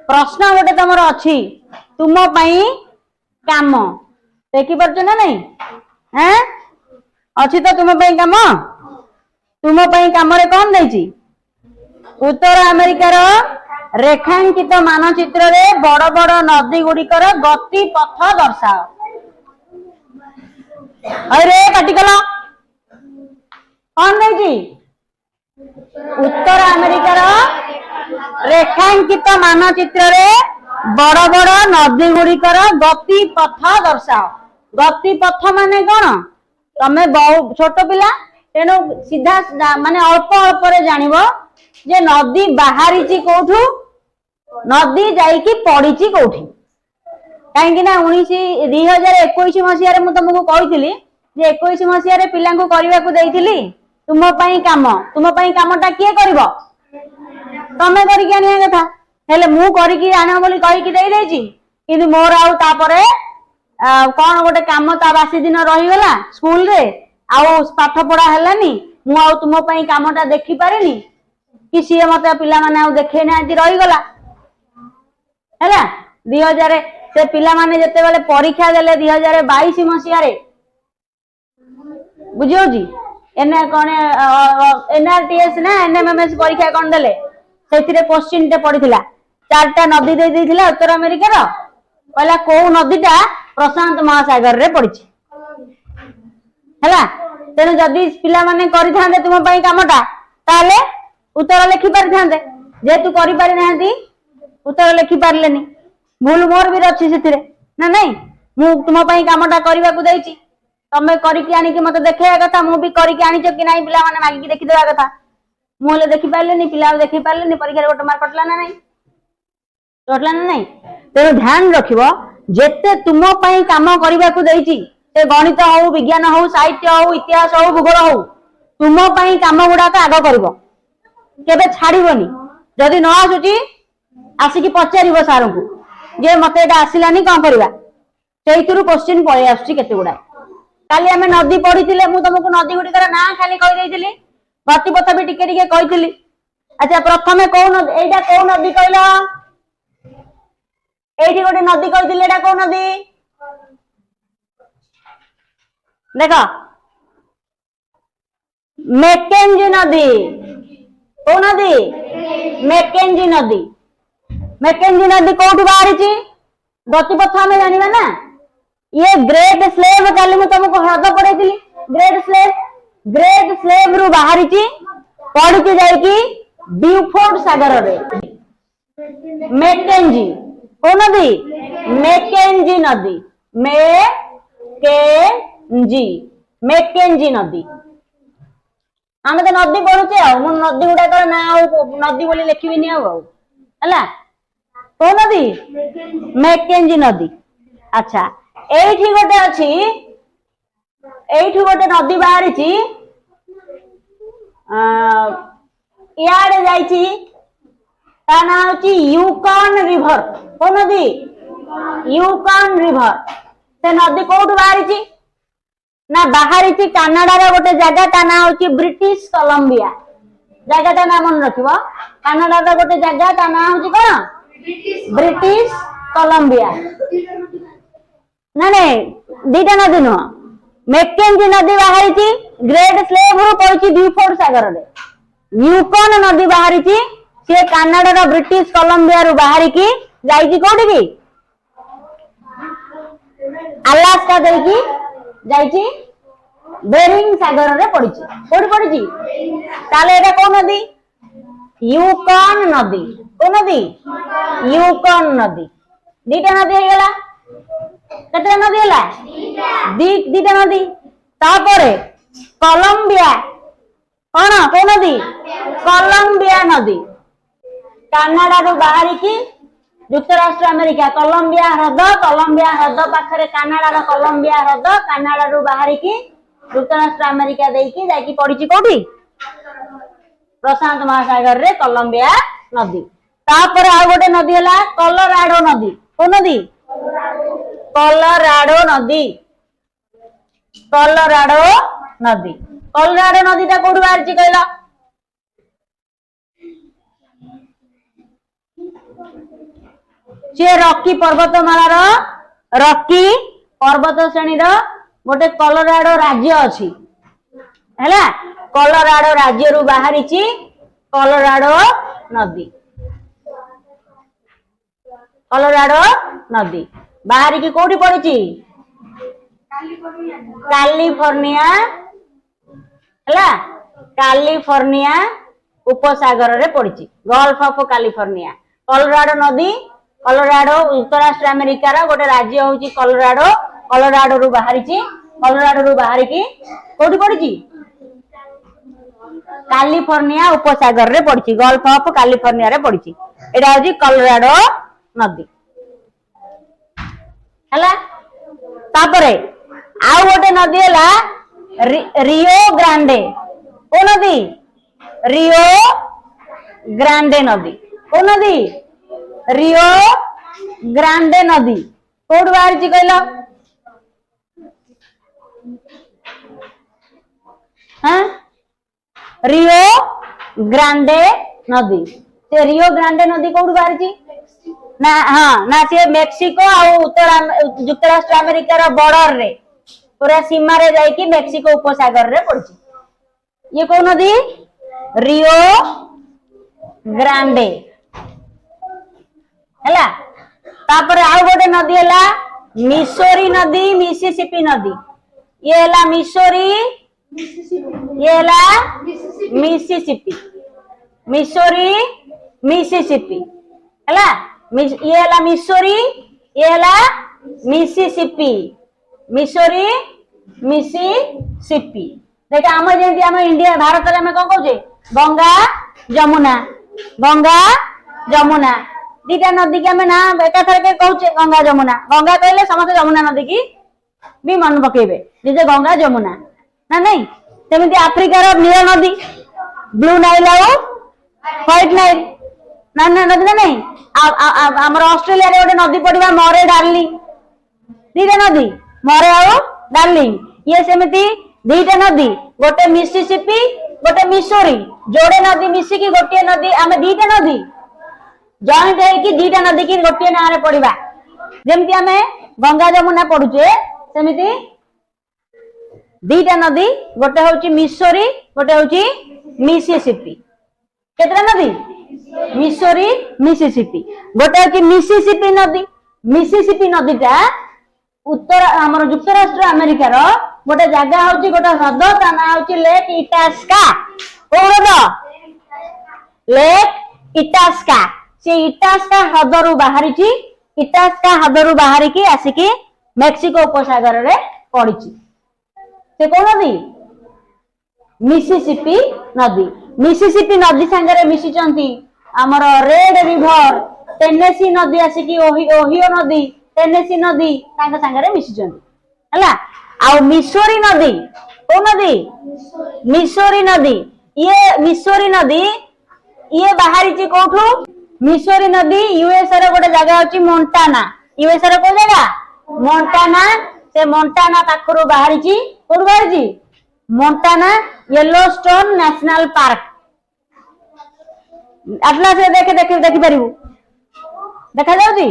प्रश्न गोटे तुम अच्छी तुम काम देखी पार्छ ना नहीं हैं अच्छी तो तुम काम कौन देछि उत्तर अमेरिकार रेखांकित मानचित्र रे बड़ बड़ नदी गुड़िकर गति पथ दर्शाओ। अरे पाटिकल कौन देछि उत्तर अमेरिकार रेखांकित मानचित्र रे बड़ बड़ नदी गुड़िकर गति पथ दर्शाओ। गति पथ माने कौन तमे छोट पिला तेणु सीधा माने अल्प अल्प रे जानिबो जे नदी बाहरी कौठू नदी जाइकी पड़ी कौठी कहीं 2021 मसीह मुझे तुमको कही 21 मसीह पिला करने को देती तुम काम कामटा किए कर तमें करके आनिया कथा हेले मु करके आण बोली कहीकि कि मोर आउे कौन गोटे कम ता बासी दिन रहीगला स्कूल रे आउ पाठ पढ़ा है मु तुम कामटा देखी पारे कि सी मत पिला माने देखे ना रहीगला है 2000 से पिला माने जते बेले परीक्षा देले 2022 मसीह बुझियो जी एने कौन एनआरटीएस ना एनएमएमएस परीक्षा कौन देले सेथिरे क्वेश्चन टे पड़िथिला 4टा नदी दे देथिला उत्तर अमेरिकार कहला को नदीटा प्रशांत महासागर रे पड़िछि हैला तेनु जदी पिला माने करि थांदे तुम पई कामटा ताले उत्तर लिखि पारि थांदे जेतु करि पारि नाहंती उत्तर लिखि पारलेनी भूल मोर भी अच्छी से ना नहीं मु तुम कामटा करने को देती तमें करके आनिकी मत देखा कथा मु भी करके आनीच कि नहीं पिला माने मागिकी देखीदेवा कथा मुझे देखी पारे पिला देखी पारे परीक्षा गोटे मार्क कटला ना नहीं तेणु ध्यान रखिबो जेते तुम काम करने को देती से गणित हो विज्ञान हो साहित्य हो इतिहास हो भूगोल हो तुम काम गुड़ाक आग कर केबे छाड़बनी जदि न आसुची आसिकी पचार सार को जे मत आसलानी कौन करवा से क्वेश्चन पलि आसुची गुड़ा काली आम नदी पढ़ी मुझे तुमको नदी गुड़िकर ना खाली कहीदे गतिपथ भी टिके टिके कही। अच्छा प्रथम कौ नदी कहल ये गोटे नदी कही कौ नदी देख मैकेंजी नदी कौ नदी मैकेंजी नदी मैकेंजी नदी कौटू बाहरी गतिपथ आम जाना ना ये ग्रेट स्लेव कल मुझे तुमको ह्रद पढ़ी ग्रेट स्लेव रु बाहरी पड़ी जाइकी ब्यूफोर्ड सागर रे मैकेंजी कौ नदी मैकेंजी नदी मैकेंजी नदी आम तो नदी पढ़ुचे नदी गुड़ाक ना नदी बोली लिखी है कौ नदी मैकेंजी नदी। अच्छा एठी गोटे अच्छी गोटे नदी बाहरी इे जाइए ता ना हूँ यूकॉन रिवर कौ नदी यूकॉन रिवर से नदी कौटू बाहरी ना बाहरी कानाडार गोटे जगह ता ना हूँ ब्रिटिश कोलंबिया जगह ना मन रख कानाडार गोटे जगह ता ना हूँ कौन ब्रिटिश कोलंबिया ना नहीं दीटा नदी नुह मैकेंजी नदी बाहरी ग्रेट स्लेव रु पड़ी ब्यूफोर्ड सागर रे यूकॉन नदी बाहरी सी कानाडार ब्रिटिश कोलंबिया रु बाहरी जाइए कौटी की अलास्का देकी जाइए बेरिंग सागर रे पड़ी कौटी पड़ी ताले एटा कौ नदी यूकॉन नदी कौ नदी यूकॉन नदी दीटा नदी हो गला केते नदी है दीटा नदी तापरे कोलंबिया कौन कौ नदी कोलंबिया नदी कानाडा रु बाहरी की युक्तराष्ट्र अमेरिका कोलंबिया ह्रद पाखरे कानाडा कोलंबिया ह्रद कानाडा रु बाहरी की युक्तराष्ट्र अमेरिका देकी जाकी पड़ी कौटी प्रशांत महासागर रे कोलंबिया नदी तापर आ गोटे नदी है कोलोराडो नदी कौ नदी कोलोराडो नदी कोलोराडो नदी कौटू बाहरी कहल सी रॉकी पर्वतमालार रॉकी पर्वत श्रेणी गोटे कोलोराडो राज्य अछि हैला कोलोराडो राज्य रु बाहरी कोलोराडो नदी कोलोराडो नदी बाहरी की कोठी पड़ी कैलिफोर्निया हैला कैलिफोर्निया उपसागर रे पड़ी गल्फ ऑफ कैलिफोर्निया कोलोराडो नदी कोलोराडो युक्तराष्ट्र अमेरिका रा गोटे राज्य होची कोलोराडो कोलोराडो रु बाहरी की कोठी पड़ी कैलिफोर्निया उपसागर रे पड़ी गल्फ ऑफ कैलिफोर्निया रे पड़ी एटा होची कोलोराडो नदी हैला तापरे आउ गोटे नदी हैला रियो ग्रांडे ओ नदी रियो ग्रांडे नदी ओ नदी रियो ग्रांडे नदी कोड बाहरी कहल हाँ रियो ग्रांडे नदी से रियो ग्रांडे नदी कोड बाहरी ना हाँ ना सी मेक्सिको आ उत्तर युक्तराष्ट्र अमेरिका रा बॉर्डर रे पूरा सीमा रे जाई मेक्सिको उपसागर रे पड़ी ये कौन नदी रियो ग्रांडे हैला तापर आउ गोटे नदी हैला मिसोरी नदी मिसिसिपी नदी ये हैला मिसोरी ये हैला मिसिसिपी मिसोरी मिसिसिपी हैला ये हैला मिसोरी ये हैला मिसिसिपी मिसोरी मिसिसिपी देखा आम जेमती आम इंडिया भारत रे आम कोन कहूजे गंगा जमुना दीटा नदी की आम ना एकाथर के कहूचे गंगा कहले समस्त जमुना नदी की भी मन पकेबे जे गंगा जमुना ना नहीं सेमती आफ्रिकार नील नदी ब्लू नाइल आउ व्हाइट नाइल ना ना नदी ना नहीं आमर ऑस्ट्रेलिया रे गोटे नदी पड़वा मरे डार्लिंग दीटा नदी मरे आउ डार्लिंग ये सेमती दीटा नदी गोटे मिसिसिपी गोटे मिसोरी जोड़े नदी मिसिकी गोटे नदी आम दीटा नदी जॉइंट है दीटा नदी की गोटे ना पड़वा जमती आम गंगा जमुना पढ़ुचे सेमती दीटा नदी गोटे हूँ मिसोरी गोटे हूँ मिसिसिपी केतरा नदी मिसोरी मिसिसिपी गोटे हूँ मिसिसिपी नदीटा उत्तर आमर युक्तराष्ट्र अमेरिकार गोटे जगह हूँ गोटे ह्रद ता ना हूँ लेक इटास्का लेक इटास्का से इटास्का ह्रदरू बाहरी की आसिकी मेक्सिको उपसागर रे पड़ी से कौन नदी मिसिसिपी नदी सांगरे मिशिचंती आमर रेड रिवर टेनेसी नदी आसिकी ओहियो नदी टेनेसी नदी तांका सांगरे मिशिचंती हला आ मिसोरी नदी कौन नदी मिसोरी नदी ये बाहरी ची कोठू मिसोरी नदी यूएस रे गोटे जगह होची मोंटाना यूएस रे को जगह मोंटाना से मोंटाना पाखरु बाहरी ची कोड बाहरी ची मोंटाना येलोस्टोन नेशनल पार्क अटला से देखि परिबू देखा जाउची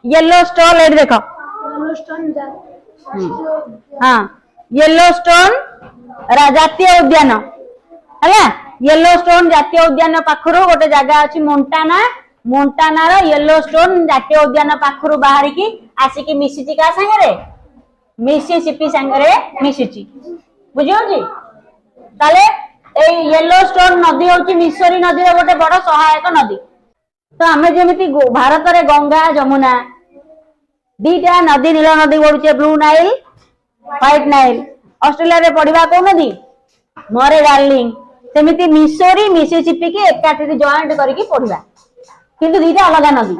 येलोस्टोन एड देखो हाँ येलोस्टोन जातीय उद्यान है येलोस्टोन जातीय उद्यान पाखरु गोटे जगह अछि मोंटाना रो येलोस्टोन जातीय उद्यान पाखरु बाहरी की आसिकी मिसिची का संगरे मिसिसिपी संगरे मिसिची बुझियो जी ताले ए येलोस्टोन नदी होची मिसोरी नदी रो गोटे बड़ सहायक नदी तो आमे जेमिति भारत रे गंगा जमुना दीटा नदी नील नदी पड़ुचे Blue Nile White Nile Australia रे पड़वा को नदी मरे डार्लिंग सेमिति मिसोरी मिसिसिपी की एकाठी जॉइंट करके पड़वा किंतु दीटा अलग नदी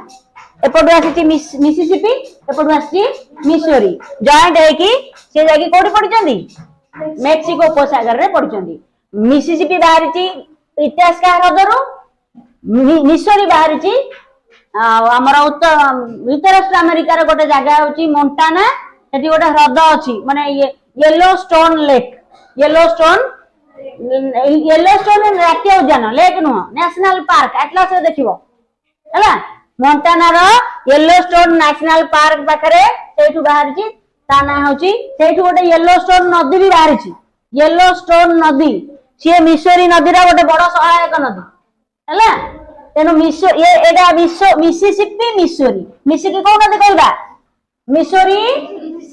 एपटू आसी मिसिसिपी एपटू आसी मिसोरी जॉइंट है कि से जाकी कोठी पड़चंदी मेक्सिको उपसागर रे पड़चंदी मिसिसिपी बाहरी इटास्का ह्रदरू मिसोरी बाहरी आमर युक्तराष्ट्र अमेरिकार गोटे जगह हूँ मोंटाना सेठी गोटे ह्रद अच्छी माने येलोस्टोन लेक येलोस्टोन जातीय उद्यान लेक नुह नेशनल पार्क एटलास देखिबो हैला मोंटानार येलोस्टोन नेशनल पार्क पाखरे सेठु बाहरिची ता ना होची सेठु गोटे येलोस्टोन नदी भी बाहरिची येलोस्टोन नदी सी मिसोरी नदीर गोटे बड़ सहायक नदी है तेणु मिसिसिपी मिसोरी मिसिकी कौ नदी कहवा मिसोरी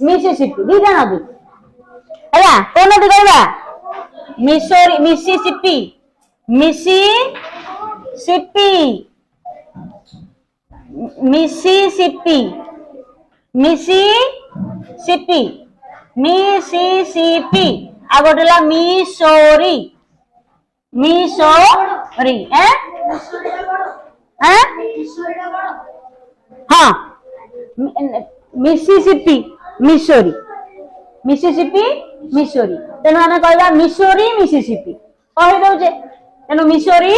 मिसिसिपी दीटा नदी है कौ नदी कहवा Missouri Mississippi Mississippi Mississippi Mississippi Mississippi आ गोटेला मिसोरी मिसोरी हाँ मिसिसिपी मिसोरी मिसिसिपी मिसोरी तेणु आम कहवा मिसोरी मिसिसिपी कही दौचे तेणु मिसोरी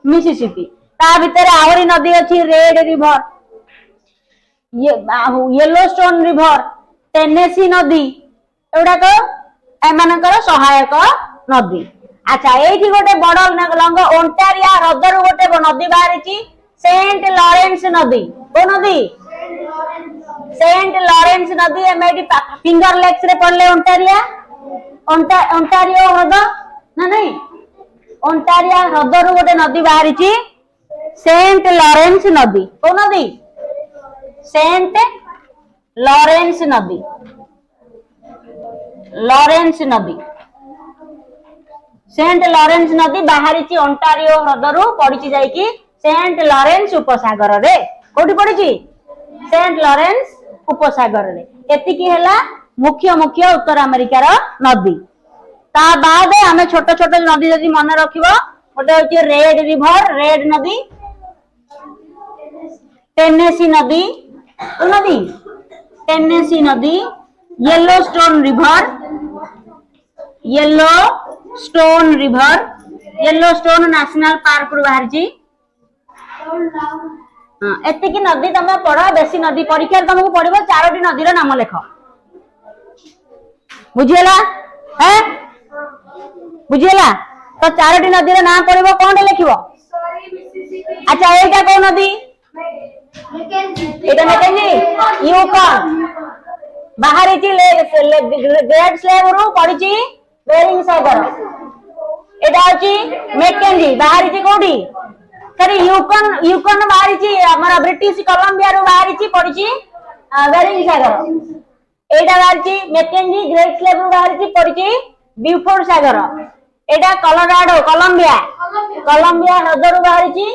मिसिसिपी ता भितर आहरी नदी अच्छी red river Yellowstone river Tennessee नदी एगुड़ाक एमानकर सहायक नदी अच्छा ये गोटे बड़ लंग ओंटारिया ह्रदर गोटे नदी बाहरी सेंट लॉरेंस नदी को नदी सेंट लॉरेंस नदी एम फिंगर लेक्स रे पड़ले ओंटारिया ओंटारियो ह्रद ना नहीं ओंटारिया ह्रदर गोटे नदी बाहरी सेंट लॉरेंस नदी को नदी सेंट लॉरेंस नदी लॉरेंस नदी सेंट लॉरेंस नदी बाहरी ओंटारियो ह्रदरू पड़ी जाइकी सेंट लॉरेंस उपसागर रे कोठी पड़ी सेंट लॉरेंस उपसागर रे एतिकी हैला मुख्य मुख्य उत्तर अमेरिकार नदी ता बाद आमे छोट छोट नदी जदि मन रखिबो गोटे होची रेड रिवर रेड नदी टेनेसी नदी नदी टेनेसी नदी Yellowstone river Yellowstone river Yellowstone national park रु बाहरी एतिकी नदी तुम पढ़ बेसी नदी परीक्षा तुमको पड़ो 4टी नदीर नाम लेख बुझीगला है बुझीगला तो 4टी नदीर नाम पड़ो कौन लिखिब अच्छा एटा कौ नदी এটা মেকেঞ্জি ইউকন বাহারিছি গ্রেট স্লেভ রু পড়িছি বেরিং সাগর এটা হচ্ছে মেকেঞ্জি বাহারিছি কোডি সরি ইউকন ইউকন বাহারিছি আমরা ব্রিটিশ কলম্বিয়া রু বাহারিছি পড়িছি বেরিং সাগর এইটা বাহারিছি মেকেঞ্জি গ্রেট স্লেভ রু বাহারিছি পড়িছি বিউফোর্ড সাগর এটা কলোরাডো কলম্বিয়া কলম্বিয়া হ্রদ রু বাহারিছি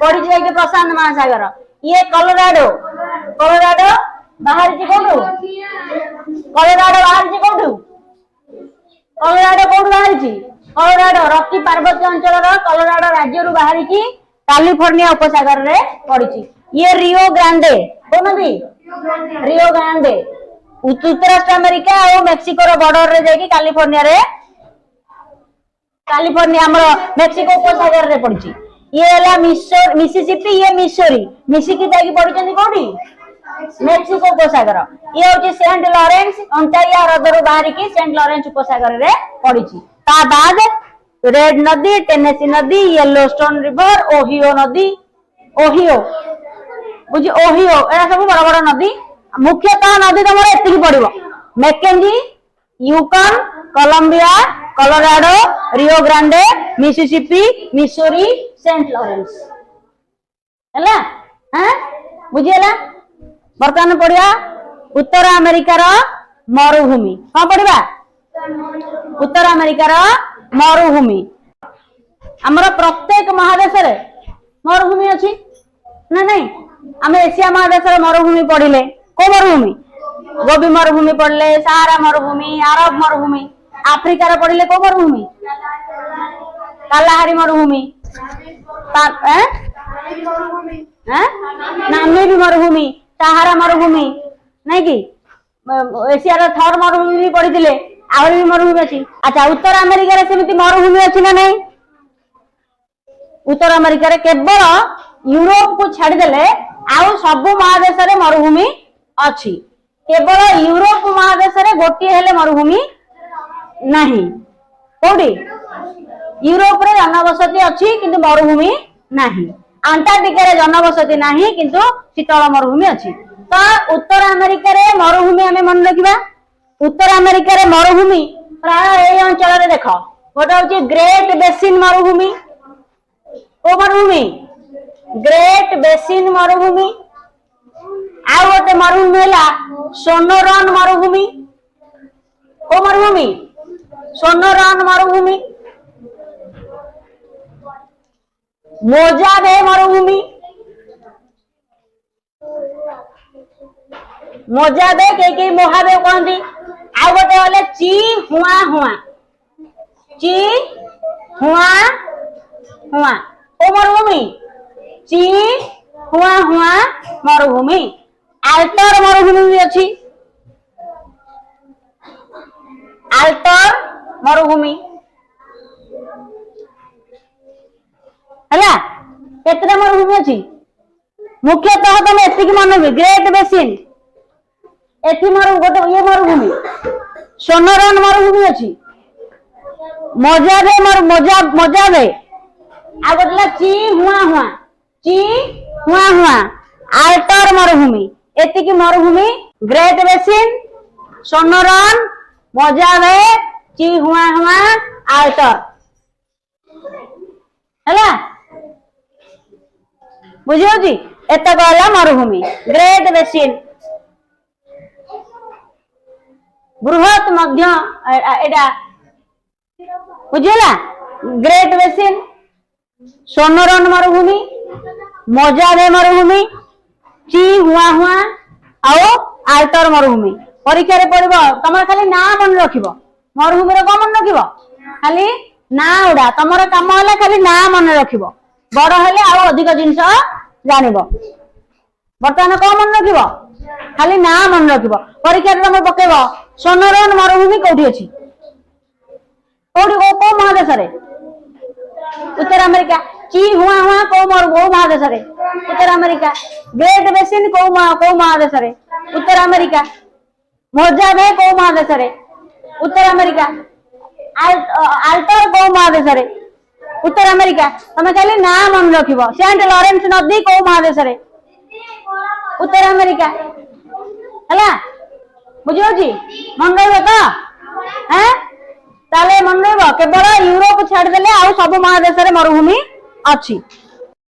পড়িছি যাইকি প্রশান্ত মহাসাগর ये कोलोराडो कोलोराडो बाहर जी कोठु कोलोराडो बाहर जी कोठु कोलोराडो कोठु बाहर जी कोलोराडो रॉकी पर्वत अंचल रो कोलोराडो राज्य रु बाहर की कैलिफोर्निया उपसागर रे पड़ी ये रियो ग्रांडे को नदी रियो ग्रांडे उत्तराष्ट्र अमेरिका और मेक्सिको रो बॉर्डर रे जाकी कैलिफोर्निया रे कैलिफोर्निया हमर मेक्सिको उपसागर रे पड़ी ये है मिसिसिपी ये मिसोरी मिसिकी जाकी पड़ी कोठी मेक्सिको उपसागर ये होची सेंट लॉरेंस ओंटारियो ह्रदरू बाहरी की सेंट लॉरेंस उपसागर रे पड़ी ता बाद रेड नदी टेनेसी नदी येलोस्टोन रिवर ओहियो नदी ओहियो बुझी ओहियो एरा सब बड़ बड़ नदी मुख्यतः नदी तुमर एतिकी पड़िबो Mackenzie Yukon Columbia Colorado Rio Grande Mississippi Missouri Saint Lawrence हैला हैं बुझियला बर्तमान पढ़िया उत्तर अमेरिकार मरुभूमि कौन पढ़िबा उत्तर अमेरिकार मरुभूमि हमर प्रत्येक महादेश रे मरुभूमि अछि ना नहीं आम एशिया महादेश रे मरुभूमि पढ़िले को मरुभूमि गोबी मरुभूमि पढ़ले सहारा मरुभूमि अरब मरुभूमि आफ्रिका रे पढ़िले को मरुभूमि कालाहारी मरुभूमि नामीबी मरुभूमि सहारा मरुभूमि नहीं कि एशिया रे थर मरुभूमि भी पड़ी थिले आहुरी भी मरुभूमि अछि अच्छा उत्तर अमेरिका रे सेमिति मरुभूमि अछि ना नहीं उत्तर अमेरिका रे केवल यूरोप को छाड़ी देले आउ सब महादेश रे मरुभूमि अछि केवल यूरोप महादेश रे गोटी हेले मरुभूमि नहीं कोडी यूरोप रे जनबसती अछि किंतु मरुभूमि नाही अंटार्कटिका जनबसती नाही किंतु शीतल मरुभूमि अच्छी। तो उत्तर अमेरिका रे मरुभूमि आमे मन रखिबा। उत्तर अमेरिका रे मरुभूमि प्राय ए अंचल रे देख गोटे होची ग्रेट बेसिन मरुभूमि। ओ मरुभूमि ग्रेट बेसिन मरुभूमि। आ गोटे मरुभूमि हैला सोनोरान मरुभूमि। ओ मरुभूमि सोनोरान मरुभूमि। मोजावे मरुभूमि। मोजावे के मोहावे कहती। आ गोटे हले ची हुआ हुआ। ची हुआ हुआ ओ मरुभूमि ची हुआ हुआ मरुभूमि। आल्टर मरुभूमि भी अच्छी। आल्टर मरुभूमि है केतटा मरुभूमि अच्छी। मुख्यतः तुम एतिक मन भी ग्रेट बेसिन एथि गोटे ये मरुभूमि सोनोरान मरुभूमि अच्छी। मोजावे मोजावे आ गोटे ची हुआ हुआ। ची हुआ हुआ आल्टर मरुभूमि। एतिक मरुभूमि ग्रेट बेसिन सोनोरान मोजावे ची हुआ हुआ आल्टर है बुझी एत कहला मरुभूमि ग्रेट बेसिन। बृहत मध्य एटा बुझला ग्रेट बेसिन सोनोरान मरुभूमि मोजावे मरुभूमि ची हुआ हुआ आउ आल्टर मरुभूमि। परीक्षा रे पड़िबो तमर खाली ना मन रखिबो। मरुभूमि रे को मन रखिबो खाली ना उडा। तमर काम होला खाली ना मन रखिबो। बड़ हेले आउ अधिक जिंस जानिबो। बर्तमान को मन रखिबो खाली ना मन रखिबो। परीक्षा रे तम पकेबो सोनोरान मरुभूमि कोठी अछि कोठी को महादेश रे उत्तर अमेरिका। ची हुआ हुआ को महादेश रे उत्तर अमेरिका। ग्रेट बेसिन को महादेश रे उत्तर अमेरिका। मोजावे को महादेश रे उत्तर अमेरिका। आल्टर को महादेश रे उत्तर अमेरिका। तमे खाली ना मन रखिबो। सेंट लॉरेंस नदी को महादेश रे उत्तर अमेरिका हला बुझियो जी मन रहबो तो हैं ताले मन रहबो। केवल यूरोप छाड़ देले आउ सब महादेश रे मरुभूमि अच्छी।